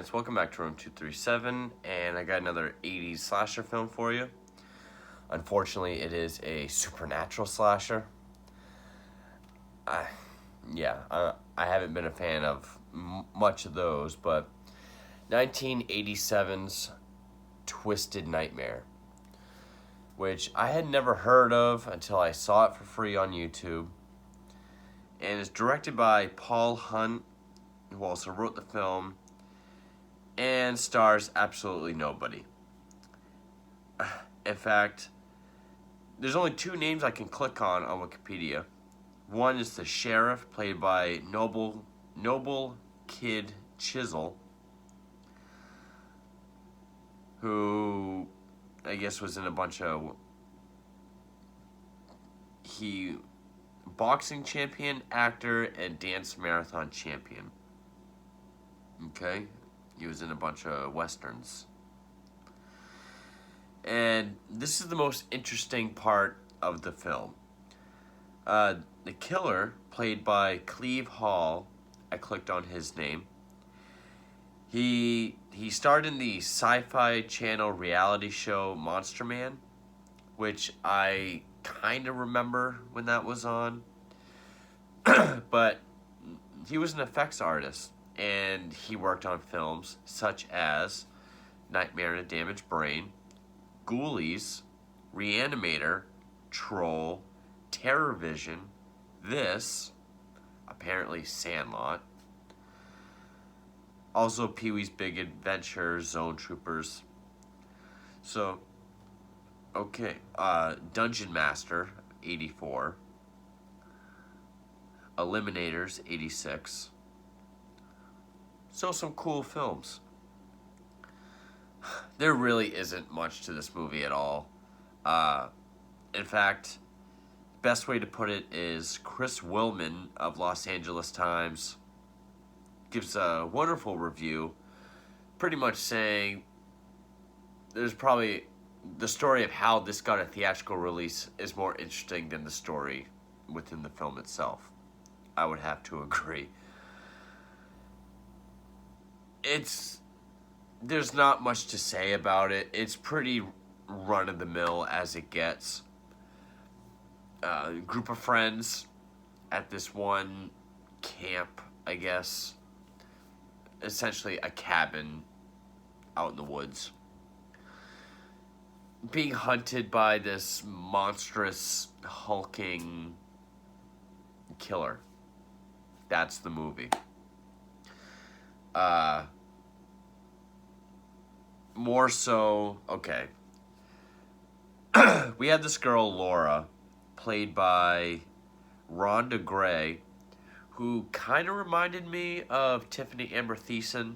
fans, welcome back to Room 237, and I got another 80s slasher film for you. Unfortunately, it is a supernatural slasher. I haven't been a fan of much of those, but 1987's Twisted Nightmare, which I had never heard of until I saw it for free on YouTube, and is directed by Paul Hunt, who also wrote the film, and stars absolutely nobody. In fact, there's only two names I can click on Wikipedia. One is the sheriff, played by Noble Kid Chisel, who I guess was in a bunch of... boxing champion, actor, and dance marathon champion. Okay? He was in a bunch of westerns. And this is the most interesting part of the film. The killer, played by Cleve Hall, I clicked on his name. He starred in the Sci-Fi Channel reality show Monster Man, which I kind of remember when that was on. But he was an effects artist, and he worked on films such as Nightmare and a Damaged Brain, Ghoulies, Re-Animator, Troll, Terror Vision, this, apparently Sandlot, also Pee-wee's Big Adventure, Zone Troopers. So, okay, Dungeon Master, 84, Eliminators, 86. So some cool films. There really isn't much to this movie at all. In fact, best way to put it is Chris Willman of Los Angeles Times gives a wonderful review, pretty much saying there's probably the story of how this got a theatrical release is more interesting than the story within the film itself. I would have to agree. There's not much to say about it. It's pretty run-of-the-mill as it gets. Group of friends at this one camp, I guess. Essentially a cabin out in the woods, being hunted by this monstrous, hulking killer. That's the movie. More so, okay. We had this girl, Laura, played by Rhonda Gray, who kind of reminded me of Tiffany Amber Thiessen,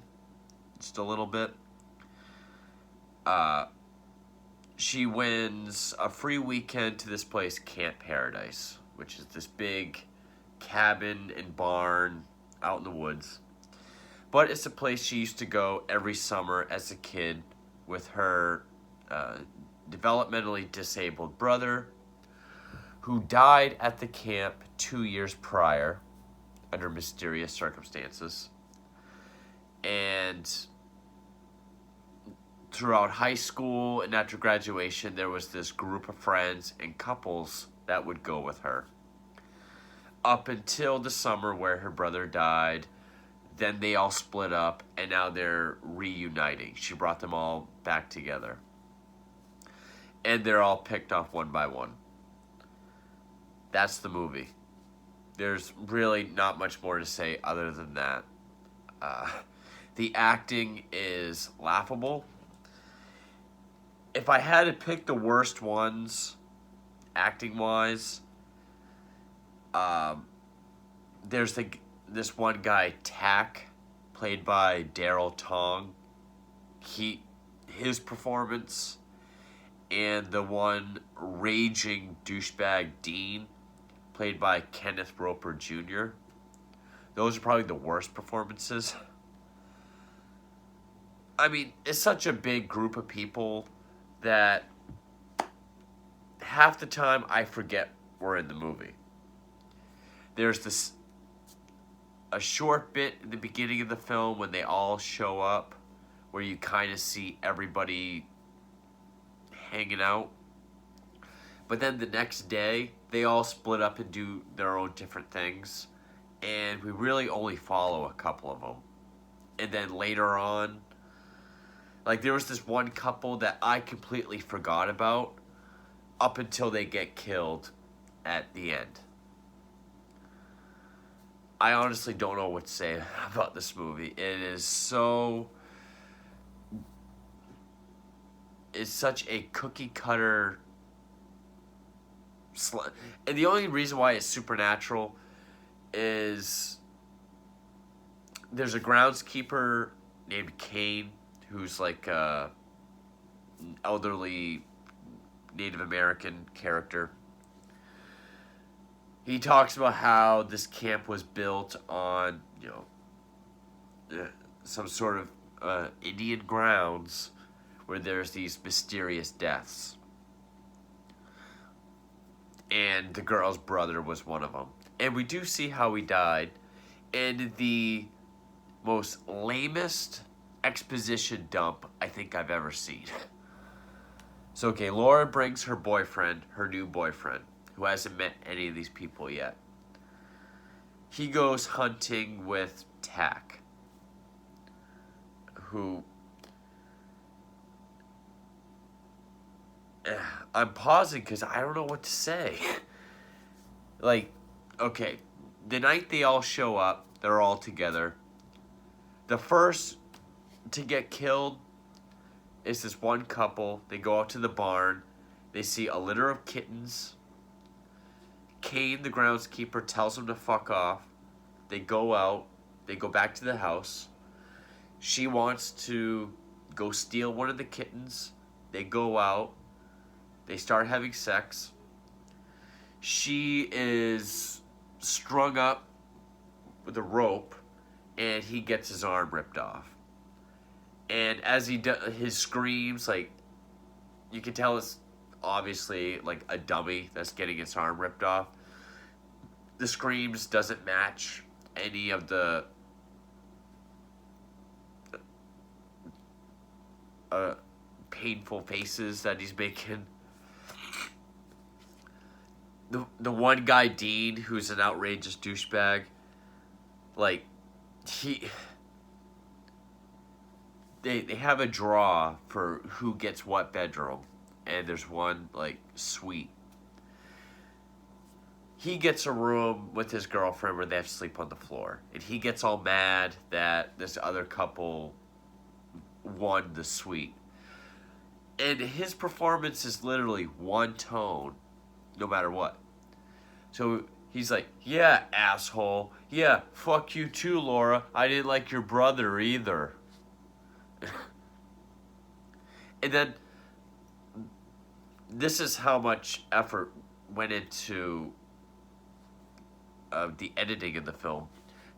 just a little bit. She wins a free weekend to this place, Camp Paradise, which is this big cabin and barn out in the woods. But it's a place she used to go every summer as a kid with her developmentally disabled brother, who died at the camp 2 years prior under mysterious circumstances. And throughout high school and after graduation, there was this group of friends and couples that would go with her. Up until the summer where her brother died, then they all split up, and now they're reuniting. She brought them all back together. And they're all picked off one by one. That's the movie. There's really not much more to say other than that. The acting is laughable. If I had to pick the worst ones, acting-wise, there's this one guy, Tack, played by Daryl Tong. His performance, and the one raging douchebag, Dean, played by Kenneth Roper Jr. Those are probably the worst performances. I mean, it's such a big group of people that half the time I forget we're in the movie. There's a short bit in the beginning of the film when they all show up where you kind of see everybody hanging out. But then the next day, they all split up and do their own different things. And we really only follow a couple of them. And then later on, like there was this one couple that I completely forgot about up until they get killed at the end. I honestly don't know what to say about this movie. It's such a cookie cutter. And the only reason why it's supernatural is there's a groundskeeper named Kane who's like an elderly Native American character. He talks about how this camp was built on, some sort of Indian grounds where there's these mysterious deaths. And the girl's brother was one of them. And we do see how he died. And the most lamest exposition dump I think I've ever seen. So, okay, Laura brings her boyfriend, her new boyfriend, who hasn't met any of these people yet. He goes hunting with Tack, who... I'm pausing because I don't know what to say. Like, okay, the night they all show up, they're all together. The first to get killed is this one couple. They go out to the barn. They see a litter of kittens. Kane, the groundskeeper, tells them to fuck off. They go out. They go back to the house. She wants to go steal one of the kittens. They go out. They start having sex. She is strung up with a rope, and he gets his arm ripped off. And as he does, his screams, like, you can tell it's obviously like a dummy that's getting its arm ripped off. The screams doesn't match any of the painful faces that he's making. The one guy, Dean, who's an outrageous douchebag, like, they have a draw for who gets what bedroom, and there's one, like, suite. He gets a room with his girlfriend where they have to sleep on the floor, and he gets all mad that this other couple won the suite. And his performance is literally one tone, no matter what. So he's like, yeah, asshole. Yeah, fuck you too, Laura. I didn't like your brother either. And then, this is how much effort went into the editing of the film.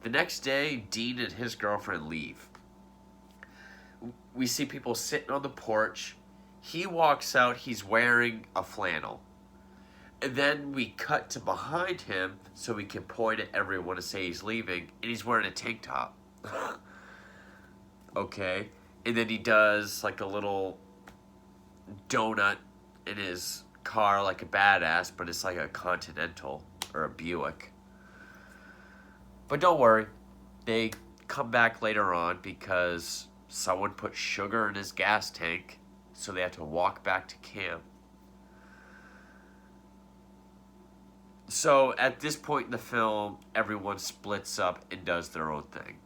The next day, Dean and his girlfriend leave. We see people sitting on the porch. He walks out, he's wearing a flannel. And then we cut to behind him so we can point at everyone to say he's leaving, and he's wearing a tank top. Okay. And then he does like a little donut in his car like a badass, but it's like a Continental or a Buick. But don't worry, they come back later on because someone put sugar in his gas tank, so they have to walk back to camp. So at this point in the film, everyone splits up and does their own thing.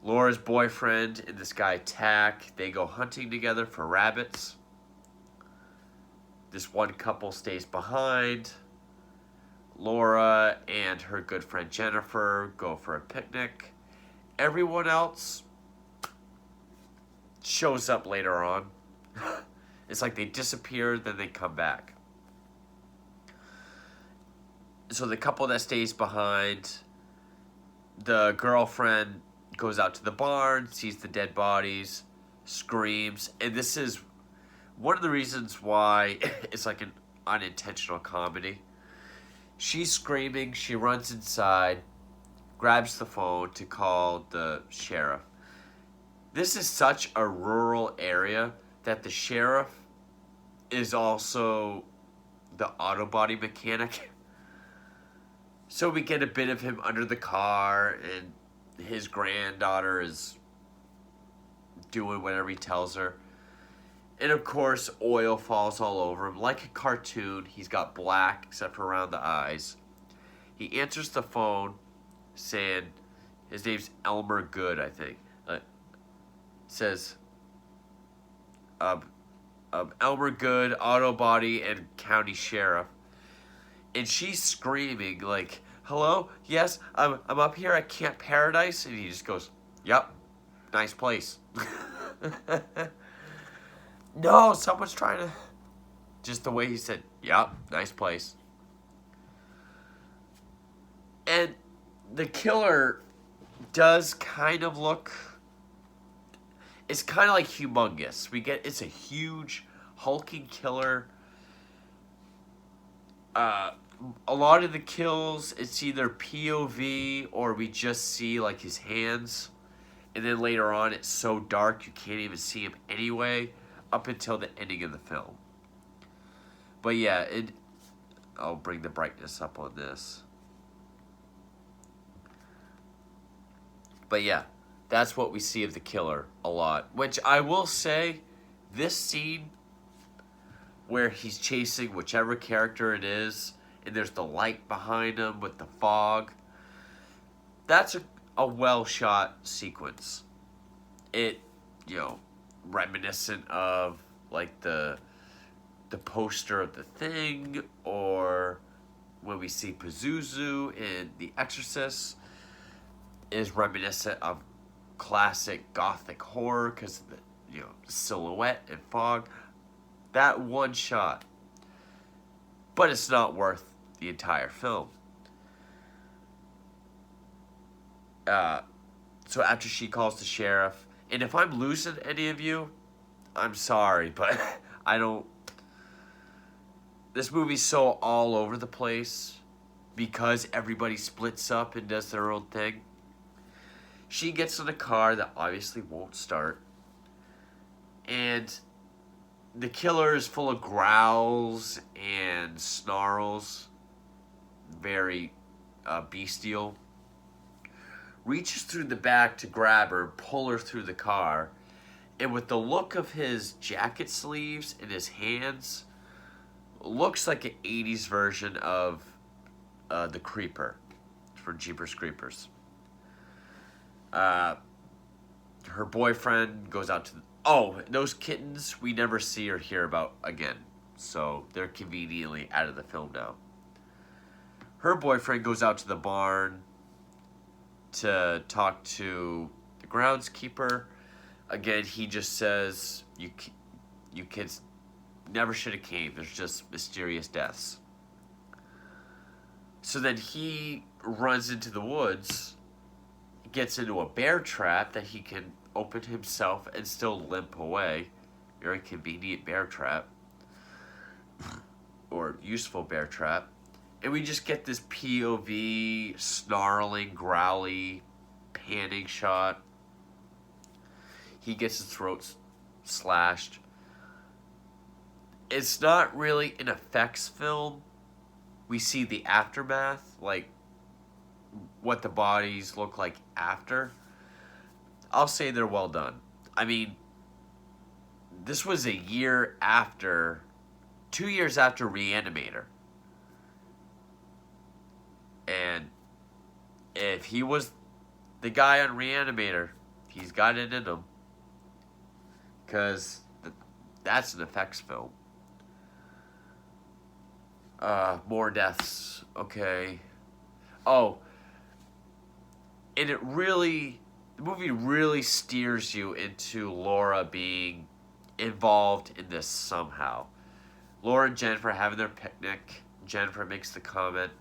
Laura's boyfriend and this guy Tack, they go hunting together for rabbits. This one couple stays behind. Laura and her good friend Jennifer go for a picnic. Everyone else shows up later on. It's like they disappear, then they come back. So the couple that stays behind, the girlfriend goes out to the barn, sees the dead bodies, screams, and this is one of the reasons why it's like an unintentional comedy. She's screaming, she runs inside, grabs the phone to call the sheriff. This is such a rural area that the sheriff is also the auto body mechanic. So we get a bit of him under the car, and his granddaughter is doing whatever he tells her. And of course, oil falls all over him. Like a cartoon, he's got black except for around the eyes. He answers the phone saying, his name's Elmer Good, I think. Says, Elmer Good, auto body, and county sheriff. And she's screaming like, "Hello? Yes, I'm up here at Camp Paradise." And he just goes, "Yep, nice place." No, someone's trying to... Just the way he said, "Yep, nice place." And the killer does kind of look... It's kind of like humongous. It's a huge, hulking killer. A lot of the kills, it's either POV or we just see like his hands, and then later on it's so dark you can't even see him anyway, up until the ending of the film. But yeah, I'll bring the brightness up on this. But yeah, that's what we see of the killer a lot. Which I will say, this scene where he's chasing whichever character it is, and there's the light behind him with the fog, that's a well-shot sequence. It, reminiscent of, like, the poster of The Thing, or when we see Pazuzu in The Exorcist, is reminiscent of classic gothic horror because of the silhouette and fog. That one shot, but it's not worth the entire film. So after she calls the sheriff, and if I'm losing any of you, I'm sorry, but I don't... This movie's so all over the place because everybody splits up and does their own thing. She gets in a car that obviously won't start, and the killer is full of growls and snarls, very bestial. Reaches through the back to grab her, pull her through the car, and with the look of his jacket sleeves and his hands, looks like an 80s version of the Creeper for Jeepers Creepers. Her boyfriend goes out to those kittens we never see or hear about again, so they're conveniently out of the film now. Her boyfriend goes out to the barn to talk to the groundskeeper. Again, he just says, you kids never should have came. There's just mysterious deaths. So then he runs into the woods, gets into a bear trap that he can open himself and still limp away. Very convenient bear trap. Or useful bear trap. And we just get this POV, snarling, growly, panning shot. He gets his throat slashed. It's not really an effects film. We see the aftermath, like what the bodies look like after. I'll say they're well done. I mean, this was 2 years after Re-Animator. And if he was the guy on Re-Animator, he's got it in him. Because that's an effects film. More deaths. Okay. Oh. And the movie really steers you into Laura being involved in this somehow. Laura and Jennifer having their picnic. Jennifer makes the comment,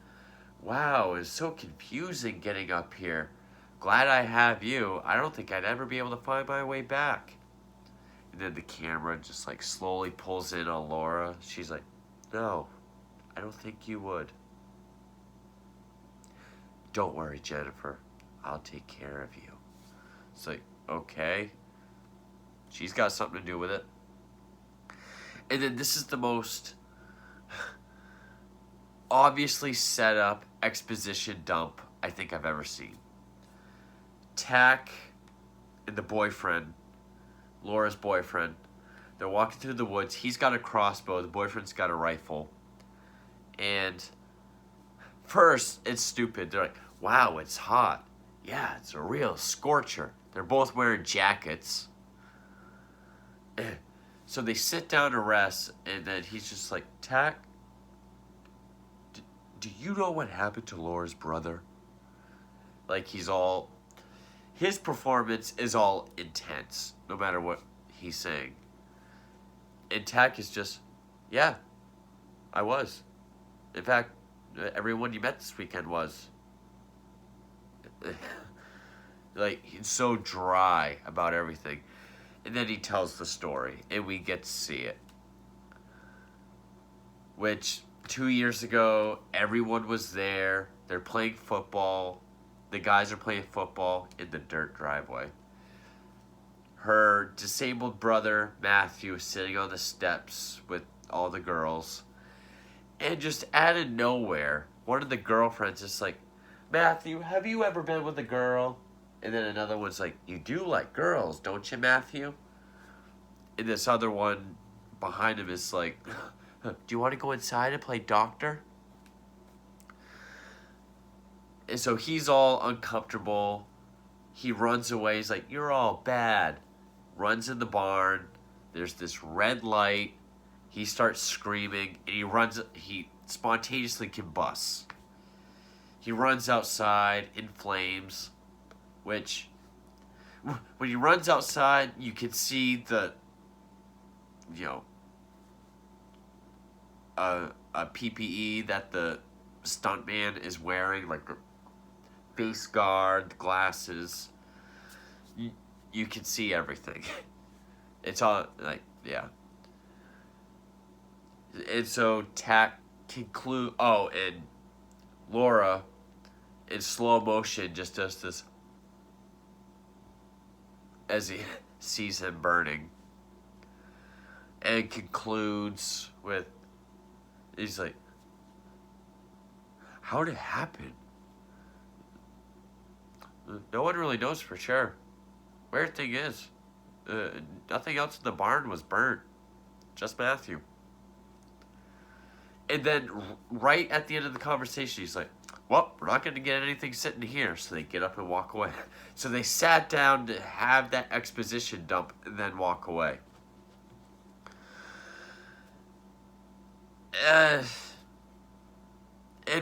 "Wow, it's so confusing getting up here. Glad I have you. I don't think I'd ever be able to find my way back." And then the camera just like slowly pulls in on Laura. She's like, "No, I don't think you would." "Don't worry, Jennifer. I'll take care of you." It's like, okay. She's got something to do with it. And then this is the most obviously set up exposition dump I think I've ever seen. Tack and the boyfriend, Laura's boyfriend, they're walking through the woods. He's got a crossbow. The boyfriend's got a rifle. And first, it's stupid. They're like, wow, it's hot. Yeah, it's a real scorcher. They're both wearing jackets. So they sit down to rest, and then he's just like, Tack, do you know what happened to Laura's brother? Like, his performance is all intense, no matter what he's saying. And Tack is just, yeah, I was. In fact, everyone you met this weekend was. Like, he's so dry about everything. And then he tells the story, and we get to see it. Which, 2 years ago, everyone was there. They're playing football. The guys are playing football in the dirt driveway. Her disabled brother, Matthew, is sitting on the steps with all the girls. And just out of nowhere, one of the girlfriends is like, Matthew, have you ever been with a girl? And then another one's like, you do like girls, don't you, Matthew? And this other one behind him is like, do you want to go inside and play doctor? And so he's all uncomfortable. He runs away. He's like, you're all bad. Runs in the barn. There's this red light. He starts screaming, and he spontaneously combusts. He runs outside in flames, which, when he runs outside, you can see the, a PPE that the stuntman is wearing, like a face guard, glasses. You can see everything. It's all, like, yeah. And so Tack conclude. Oh, and Laura, in slow motion, just does this as he sees him burning, and concludes with, he's like, how did it happen? No one really knows for sure. Weird thing is, nothing else in the barn was burnt. Just Matthew. And then right at the end of the conversation, he's like, well, we're not going to get anything sitting here. So they get up and walk away. So they sat down to have that exposition dump and then walk away. And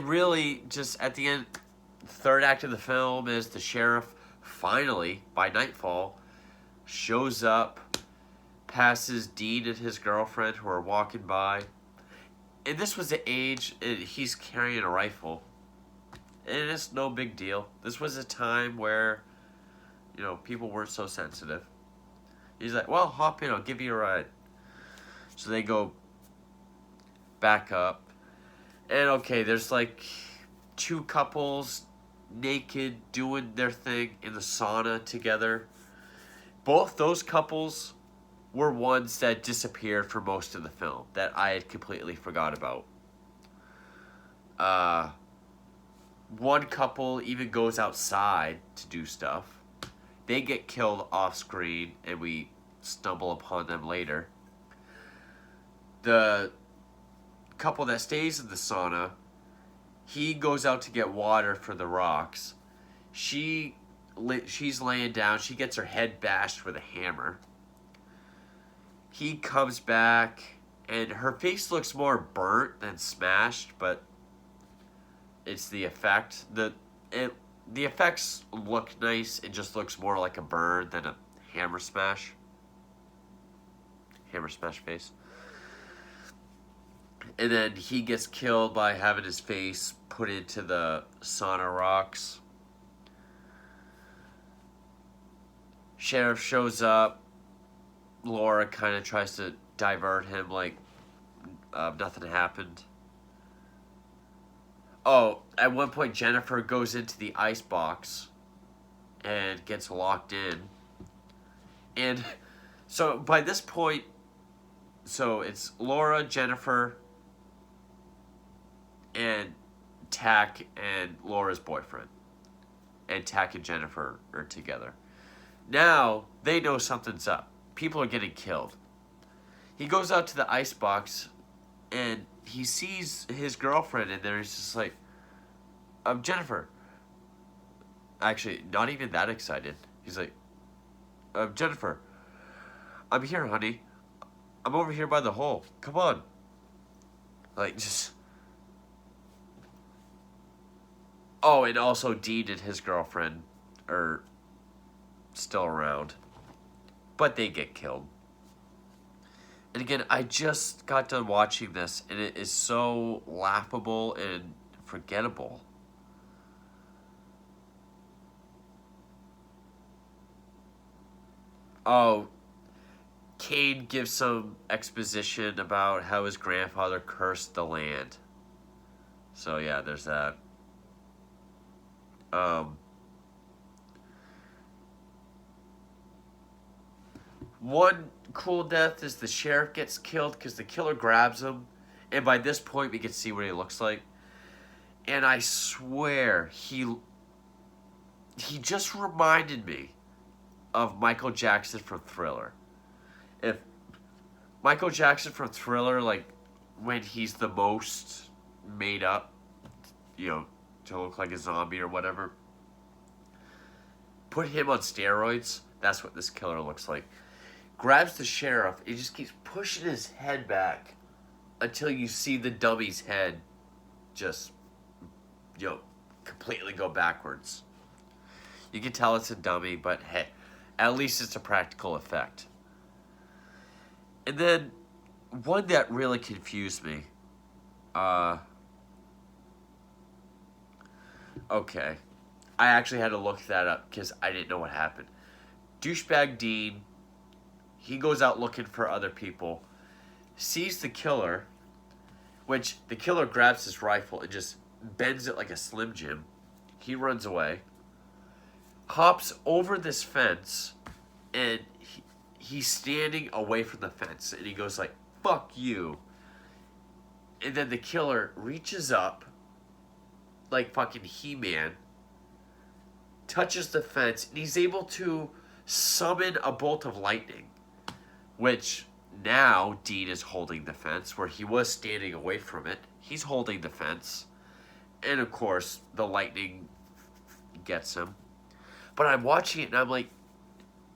really, just at the end, third act of the film is the sheriff finally, by nightfall, shows up, passes Dean and his girlfriend who are walking by. And this was the age, he's carrying a rifle. And it's no big deal. This was a time where, people weren't so sensitive. He's like, well, hop in, I'll give you a ride. So they go back up. And okay, there's like two couples naked doing their thing in the sauna together. Both those couples were ones that disappeared for most of the film that I had completely forgot about. One couple even goes outside to do stuff. They get killed off screen, and we stumble upon them later. The couple that stays in the sauna, he goes out to get water for the rocks. She's laying down. She gets her head bashed with a hammer. He comes back, and her face looks more burnt than smashed, but it's the effect. The effects look nice. It just looks more like a burn than a hammer smash. Hammer smash face. And then he gets killed by having his face put into the sauna rocks. Sheriff shows up. Laura kind of tries to divert him like nothing happened. Oh, at one point Jennifer goes into the ice box and gets locked in. And So by this point, so it's Laura, Jennifer, and Tack and Laura's boyfriend. And Tack and Jennifer are together. Now they know something's up. People are getting killed. He goes out to the icebox and he sees his girlfriend in there. He's just like, Jennifer. Actually, not even that excited. He's like, Jennifer, I'm here, honey. I'm over here by the hole. Come on. Like, just. Oh, and also Dean and his girlfriend are still around. But they get killed. And again, I just got done watching this, and it is so laughable and forgettable. Oh, Kane gives some exposition about how his grandfather cursed the land. So yeah, there's that. One cool death is the sheriff gets killed because the killer grabs him, and by this point we can see what he looks like. And I swear he just reminded me of Michael Jackson from Thriller. If Michael Jackson from Thriller, like when he's the most made up, to look like a zombie or whatever, put him on steroids, that's what this killer looks like. Grabs the sheriff, he just keeps pushing his head back until you see the dummy's head just, completely go backwards. You can tell it's a dummy, but hey, at least it's a practical effect. And then, one that really confused me. Okay. I actually had to look that up because I didn't know what happened. Douchebag Dean, he goes out looking for other people, sees the killer, which the killer grabs his rifle and just bends it like a Slim Jim. He runs away, hops over this fence, and he's standing away from the fence, and he goes like, fuck you. And then the killer reaches up, like fucking He-Man, touches the fence, and he's able to summon a bolt of lightning, which now Dean is holding the fence, where he was standing away from it. He's holding the fence, and of course, the lightning gets him. But I'm watching it, and I'm like,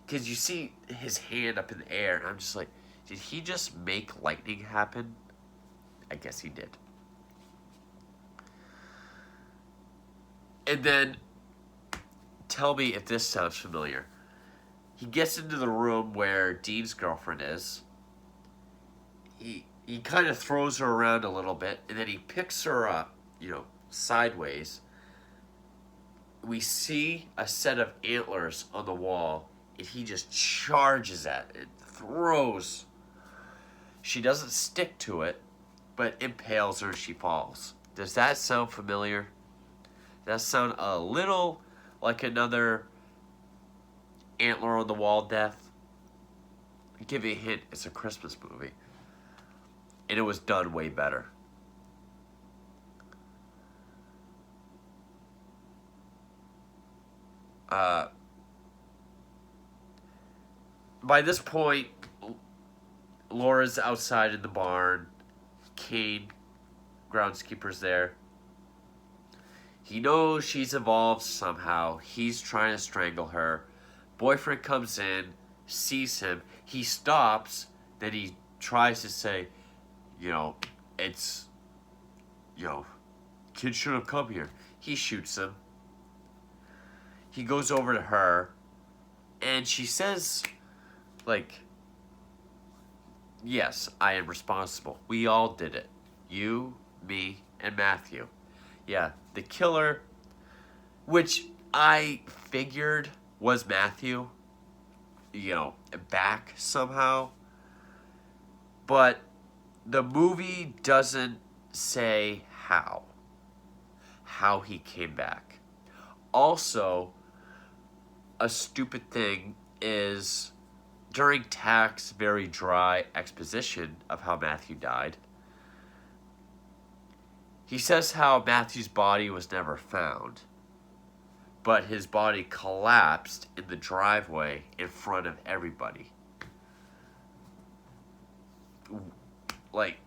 because you see his hand up in the air, and I'm just like, did he just make lightning happen? I guess he did. And then, tell me if this sounds familiar. He gets into the room where Dean's girlfriend is. He kind of throws her around a little bit, and then he picks her up, sideways. We see a set of antlers on the wall, and he just charges at it, throws. She doesn't stick to it, but impales her, she falls. Does that sound familiar? Does that sound a little like another antler on the wall death? I'll give you a hint, it's a Christmas movie. And it was done way better. By this point, Laura's outside in the barn. Kane, groundskeeper's there. He knows she's evolved somehow. He's trying to strangle her. Boyfriend comes in, sees him. He stops. Then he tries to say, it's, kid shouldn't have come here. He shoots him. He goes over to her, and she says, yes, I am responsible. We all did it. You, me, and Matthew. Yeah, the killer, which I figured was Matthew, back somehow. But the movie doesn't say how he came back. Also, a stupid thing is during Tack's very dry exposition of how Matthew died, he says how Matthew's body was never found, but his body collapsed in the driveway in front of everybody. Like,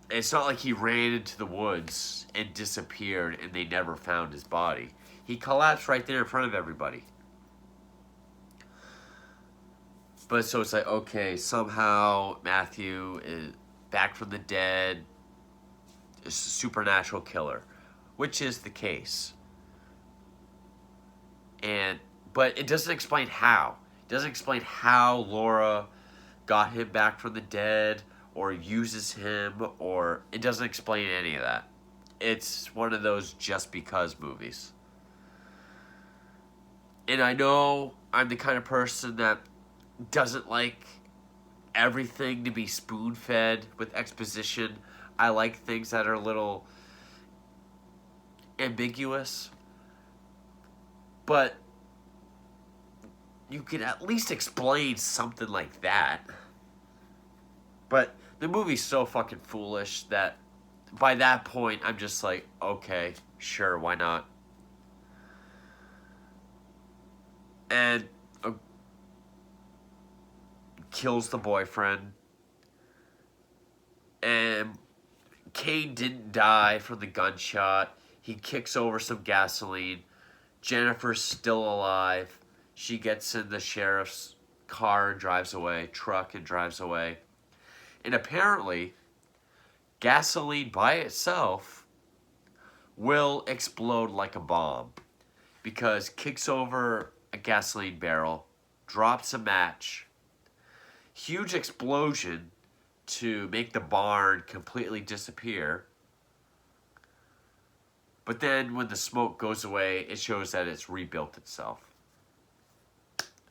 it's not like he ran into the woods and disappeared and they never found his body. He collapsed right there in front of everybody. But so it's like, okay, somehow Matthew is back from the dead, is a supernatural killer, which is the case. But it doesn't explain how. It doesn't explain how Laura got him back from the dead or uses him, or it doesn't explain any of that. It's one of those just because movies. And I know I'm the kind of person that doesn't like everything to be spoon-fed with exposition. I like things that are a little ambiguous. But you can at least explain something like that. But the movie's so fucking foolish that by that point, I'm just like, okay, sure, why not? And kills the boyfriend. And Kane didn't die from the gunshot. He kicks over some gasoline. Jennifer's still alive. She gets in the sheriff's car and drives away, truck and drives away. And apparently, gasoline by itself will explode like a bomb. Because kicks over a gasoline barrel, drops a match, huge explosion to make the barn completely disappear. But then when the smoke goes away, it shows that it's rebuilt itself.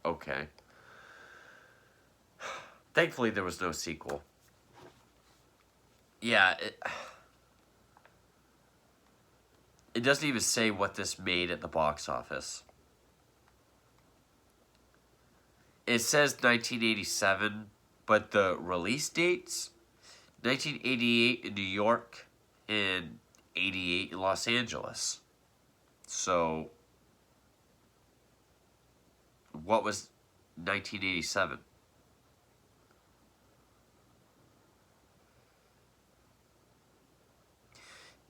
Okay. Thankfully, there was no sequel. Yeah, it doesn't even say what this made at the box office. It says 1987, but the release dates, 1988 in New York and 88 in Los Angeles. So, what was 1987?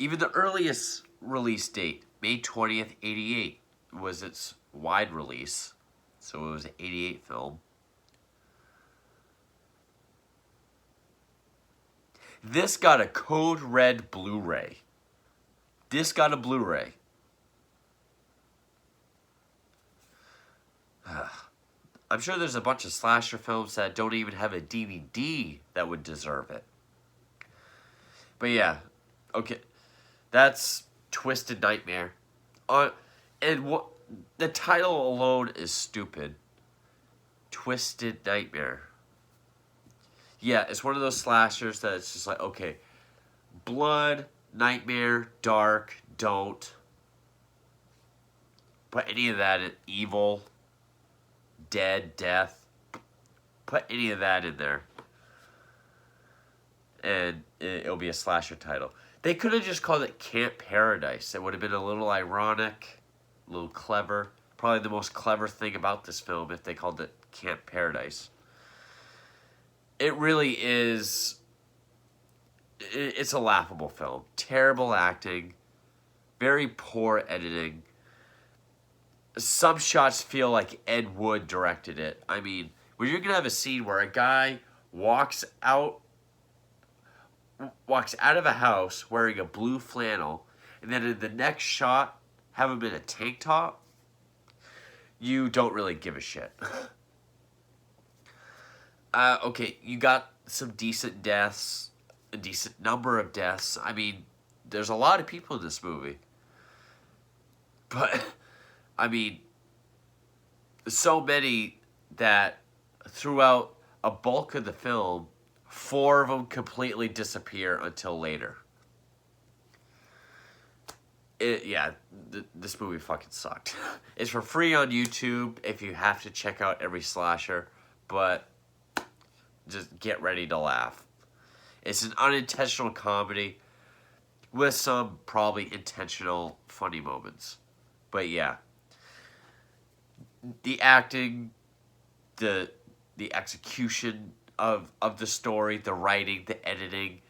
Even the earliest release date, May 20th, 88, was its wide release. So it was an 88 film. This got a code red Blu-ray. This got a Blu-ray. I'm sure there's a bunch of slasher films that don't even have a DVD that would deserve it. But yeah, okay. That's Twisted Nightmare. And what the title alone is stupid. Twisted Nightmare. Yeah, it's one of those slashers that it's just like, okay, blood, nightmare, dark, don't put any of that in evil, dead, death. Put any of that in there. And it'll be a slasher title. They could have just called it Camp Paradise. It would have been a little ironic, a little clever. Probably the most clever thing about this film if they called it Camp Paradise. It really is... It's a laughable film. Terrible acting. Very poor editing. Some shots feel like Ed Wood directed it. I mean, when you're going to have a scene where a guy walks out of a house wearing a blue flannel, and then in the next shot, have him in a tank top, you don't really give a shit. Okay, you got some decent deaths, a decent number of deaths. I mean, there's a lot of people in this movie. But, I mean, so many that throughout a bulk of the film, 4 of them completely disappear until later. This movie fucking sucked. It's for free on YouTube if you have to check out every slasher. But just get ready to laugh. It's an unintentional comedy with some probably intentional funny moments. But yeah, the acting, the execution of the story, the writing, the editing,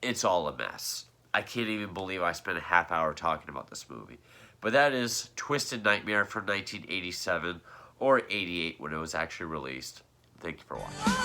it's all a mess. I can't even believe I spent a half hour talking about this movie. But that is Twisted Nightmare from 1987 or 88 when it was actually released. Thank you for watching.